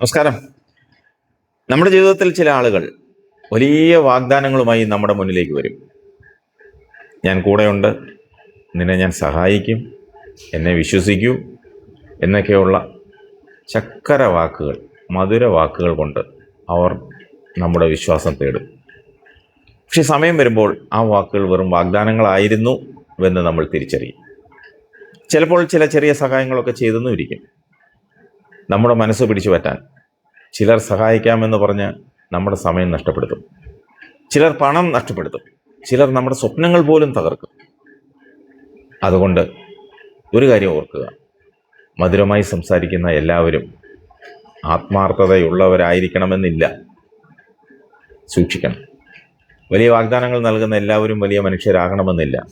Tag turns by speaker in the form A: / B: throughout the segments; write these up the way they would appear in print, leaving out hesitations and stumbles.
A: നമസ്കാരം. നമ്മുടെ ജീവിതത്തിൽ ചില ആളുകൾ വലിയ വാഗ്ദാനങ്ങളുമായി നമ്മുടെ മുന്നിലേക്ക് വരും. ഞാൻ കൂടെയുണ്ട്, നിന്നെ ഞാൻ സഹായിക്കും, എന്നെ വിശ്വസിക്കൂ എന്നൊക്കെയുള്ള ചക്കര വാക്കുകൾ, മധുര വാക്കുകൾ കൊണ്ട് അവർ നമ്മുടെ വിശ്വാസം തേടും. പക്ഷെ സമയം വരുമ്പോൾ ആ വാക്കുകൾ വെറും വാഗ്ദാനങ്ങളായിരുന്നു എന്ന് നമ്മൾ തിരിച്ചറിയും. ചിലപ്പോൾ ചില ചെറിയ സഹായങ്ങളൊക്കെ ചെയ്തെന്നും ഇരിക്കും. നമ്മുടെ മനസ്സ് പിടിച്ചു പറ്റാൻ ചിലർ സഹായിക്കാമെന്ന് പറഞ്ഞ് നമ്മുടെ സമയം നഷ്ടപ്പെടുത്തും. ചിലർ പണം നഷ്ടപ്പെടുത്തും. ചിലർ നമ്മുടെ സ്വപ്നങ്ങൾ പോലും തകർക്കും. അതുകൊണ്ട് ഒരു കാര്യം ഓർക്കുക, മധുരമായി സംസാരിക്കുന്ന എല്ലാവരും ആത്മാർത്ഥതയുള്ളവരായിരിക്കണമെന്നില്ല. സൂക്ഷിക്കണം. വലിയ വാഗ്ദാനങ്ങൾ നൽകുന്ന എല്ലാവരും വലിയ മനുഷ്യരാകണമെന്നില്ല.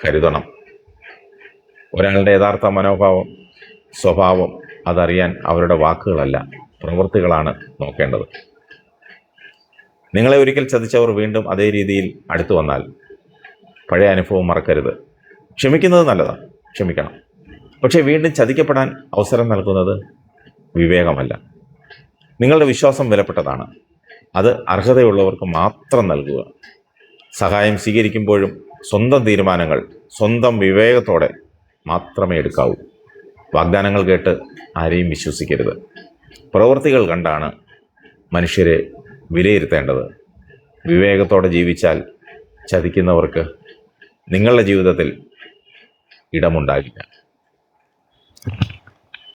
A: കരുതണം. ഒരാളുടെ യഥാർത്ഥ മനോഭാവം, സ്വഭാവം അതറിയാൻ അവരുടെ വാക്കുകളല്ല, പ്രവൃത്തികളാണ് നോക്കേണ്ടത്. നിങ്ങളെ ഒരിക്കൽ ചതിച്ചവർ വീണ്ടും അതേ രീതിയിൽ അടുത്തു വന്നാൽ പഴയ അനുഭവം മറക്കരുത്. ക്ഷമിക്കുന്നത് നല്ലതാണ്, ക്ഷമിക്കണം. പക്ഷേ വീണ്ടും ചതിക്കപ്പെടാൻ അവസരം നൽകുന്നത് വിവേകമല്ല. നിങ്ങളുടെ വിശ്വാസം വിലപ്പെട്ടതാണ്. അത് അർഹതയുള്ളവർക്ക് മാത്രം നൽകുക. സഹായം സ്വീകരിക്കുമ്പോഴും സ്വന്തം തീരുമാനങ്ങൾ സ്വന്തം വിവേകത്തോടെ മാത്രമേ എടുക്കാവൂ. വാഗ്ദാനങ്ങൾ കേട്ട് ആരെയും വിശ്വസിക്കരുത്. പ്രവൃത്തികൾ കണ്ടാണ് മനുഷ്യരെ വിലയിരുത്തേണ്ടത്. വിവേകത്തോടെ ജീവിച്ചാൽ ചതിക്കുന്നവർക്ക് നിങ്ങളുടെ ജീവിതത്തിൽ ഇടമുണ്ടാകില്ല.